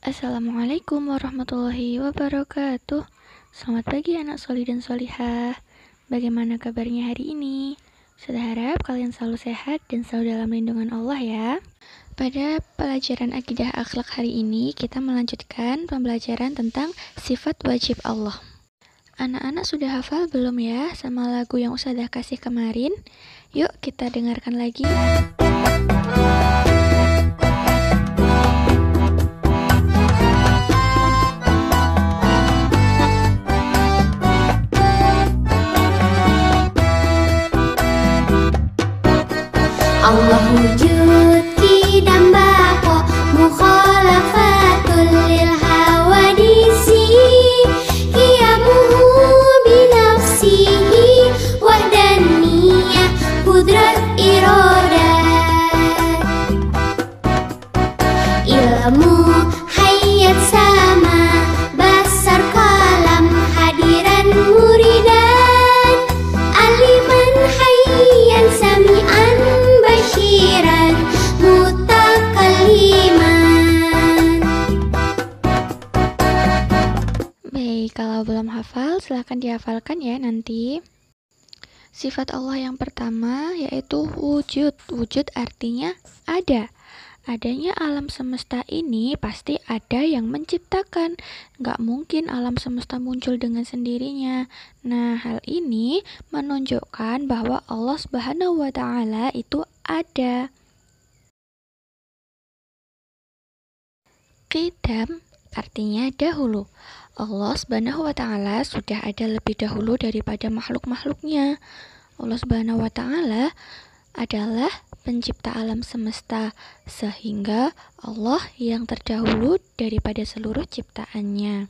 Assalamualaikum warahmatullahi wabarakatuh. Selamat pagi anak solih dan solihah. Bagaimana kabarnya hari ini? Saya harap kalian selalu sehat dan selalu dalam lindungan Allah ya. Pada pelajaran akidah akhlak hari ini, kita melanjutkan pembelajaran tentang sifat wajib Allah. Anak-anak sudah hafal belum ya sama lagu yang Ustazah kasih kemarin? Yuk kita dengarkan lagi. Allah wujud qidam baqa mukhalafatul lil hawadisi qiyamuhu binafsihi wahdaniyah qudrat iradat ilmu hayat sama basar kalam hadiran muridan aliman hayyan sami'an basyiran mutakalliman. Baik, kalau belum hafal silahkan dihafalkan ya nanti. Sifat Allah yang pertama yaitu wujud. Wujud artinya ada. Adanya alam semesta ini pasti ada yang menciptakan. Nggak mungkin alam semesta muncul dengan sendirinya. Nah, hal ini menunjukkan bahwa Allah Subhanahu wa Ta'ala itu ada. Qidam artinya dahulu. Allah Subhanahu wa Ta'ala sudah ada lebih dahulu daripada makhluk-makhluknya. Allah Subhanahu wa Ta'ala adalah pencipta alam semesta, sehingga Allah yang terdahulu daripada seluruh ciptaannya.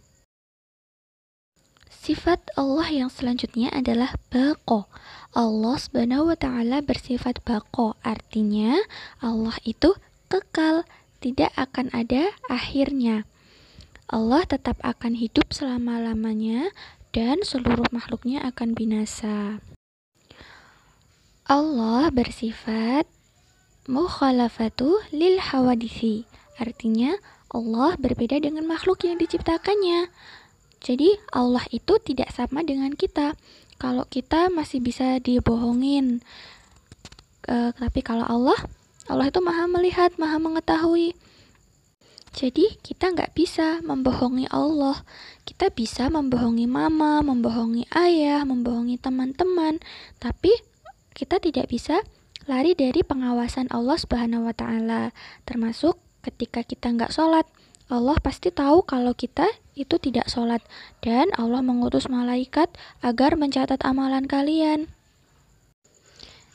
Sifat Allah yang selanjutnya adalah baqa. Allah Subhanahu wa Ta'ala bersifat baqa, artinya Allah itu kekal, tidak akan ada akhirnya. Allah tetap akan hidup selama-lamanya dan seluruh makhluknya akan binasa. Allah bersifat mukhalafatu lil hawadisi, artinya Allah berbeda dengan makhluk yang diciptakannya. Jadi Allah itu tidak sama dengan kita. Kalau kita masih bisa dibohongin, tapi kalau Allah itu maha melihat, maha mengetahui. Jadi kita nggak bisa membohongi Allah. Kita bisa membohongi mama, membohongi ayah, membohongi teman-teman, tapi kita tidak bisa lari dari pengawasan Allah Subhanahu wa Ta'ala. Termasuk ketika kita nggak sholat, Allah pasti tahu kalau kita itu tidak sholat, dan Allah mengutus malaikat agar mencatat amalan kalian.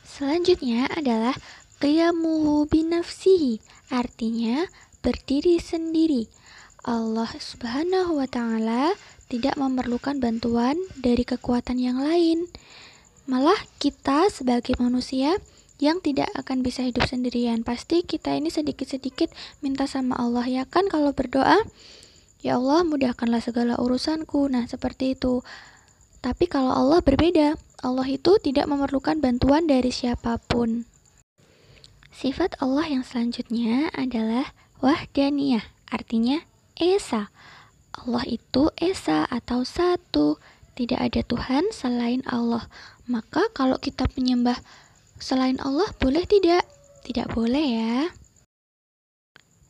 Selanjutnya adalah qiyamuhu binafsihi, artinya berdiri sendiri. Allah Subhanahu wa Ta'ala tidak memerlukan bantuan dari kekuatan yang lain. Malah kita sebagai manusia yang tidak akan bisa hidup sendirian, pasti kita ini sedikit-sedikit minta sama Allah, ya kan, kalau berdoa, ya Allah mudahkanlah segala urusanku. Nah, seperti itu. Tapi kalau Allah berbeda, Allah itu tidak memerlukan bantuan dari siapapun. Sifat Allah yang selanjutnya adalah wahdaniyah, artinya esa. Allah itu esa atau satu, tidak ada Tuhan selain Allah. Maka kalau kita menyembah selain Allah boleh tidak? Tidak boleh ya.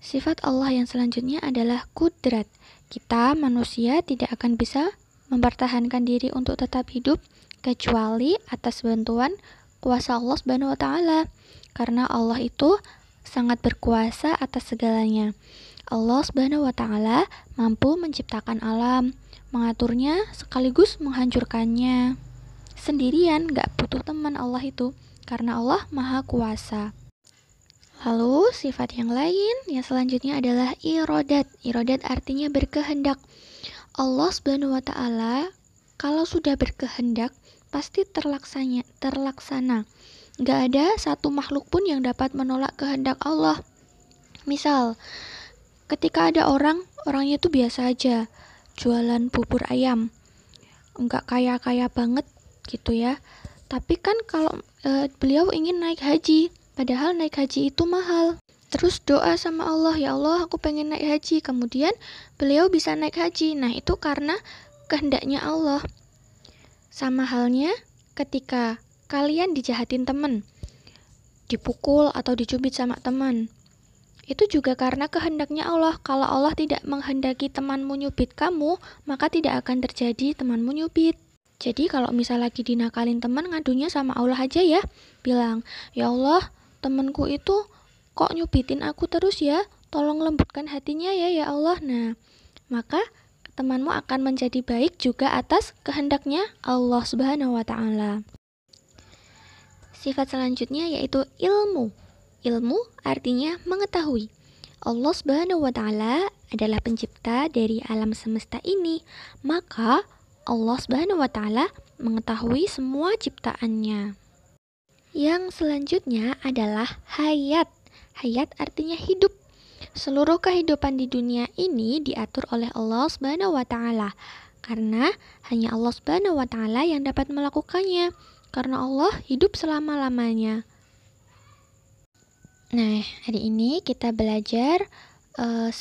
Sifat Allah yang selanjutnya adalah kudrat. Kita manusia tidak akan bisa mempertahankan diri untuk tetap hidup kecuali atas bantuan kuasa Allah Subhanahu wa Ta'ala. Karena Allah itu sangat berkuasa atas segalanya. Allah Subhanahu wa Ta'ala mampu menciptakan alam, mengaturnya sekaligus menghancurkannya. Sendirian, gak butuh teman Allah itu, karena Allah maha kuasa. Lalu sifat yang lain yang selanjutnya adalah iradat. Iradat artinya berkehendak. Allah Subhanahu wa Ta'ala kalau sudah berkehendak pasti terlaksana. Gak ada satu makhluk pun yang dapat menolak kehendak Allah. Misal, ketika ada orangnya itu biasa aja, jualan bubur ayam, nggak kaya-kaya banget gitu ya. Tapi kan kalau beliau ingin naik haji, padahal naik haji itu mahal. terus doa sama Allah, ya Allah aku pengen naik haji, kemudian beliau bisa naik haji. Nah itu karena kehendaknya Allah. Sama halnya ketika kalian dijahatin temen, dipukul atau dicubit sama teman, itu juga karena kehendaknya Allah. Kalau Allah tidak menghendaki temanmu nyubit kamu, maka tidak akan terjadi temanmu nyubit. Jadi kalau misal lagi dinakalin teman, ngadunya sama Allah aja ya. Bilang, ya Allah, temanku itu kok nyubitin aku terus ya, tolong lembutkan hatinya ya Allah. Nah, maka temanmu akan menjadi baik juga atas kehendaknya Allah Subhanahu wa Ta'ala. Sifat selanjutnya yaitu ilmu. Ilmu artinya mengetahui. Allah Subhanahu wa Ta'ala adalah pencipta dari alam semesta ini, maka Allah Subhanahu wa Ta'ala mengetahui semua ciptaannya. Yang selanjutnya adalah hayat. Hayat artinya hidup. Seluruh kehidupan di dunia ini diatur oleh Allah Subhanahu wa Ta'ala, karena hanya Allah Subhanahu wa Ta'ala yang dapat melakukannya, karena Allah hidup selama-lamanya. Nah, hari ini kita belajar 10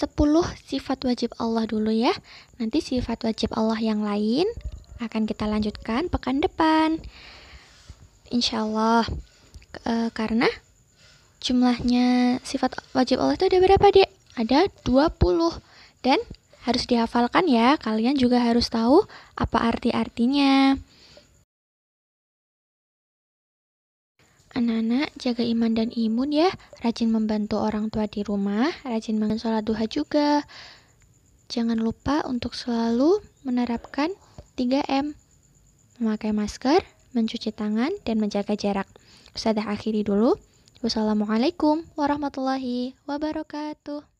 sifat wajib Allah dulu ya. Nanti sifat wajib Allah yang lain akan kita lanjutkan pekan depan, insyaallah. Karena jumlahnya sifat wajib Allah itu ada berapa, Dek? Ada 20. Dan harus dihafalkan ya. Kalian juga harus tahu apa arti-artinya. Anak-anak, jaga iman dan imun ya. Rajin membantu orang tua di rumah, rajin sholat duha juga. Jangan lupa untuk selalu menerapkan 3M. Memakai masker, mencuci tangan, dan menjaga jarak. Ustazah akhiri dulu. Wassalamualaikum warahmatullahi wabarakatuh.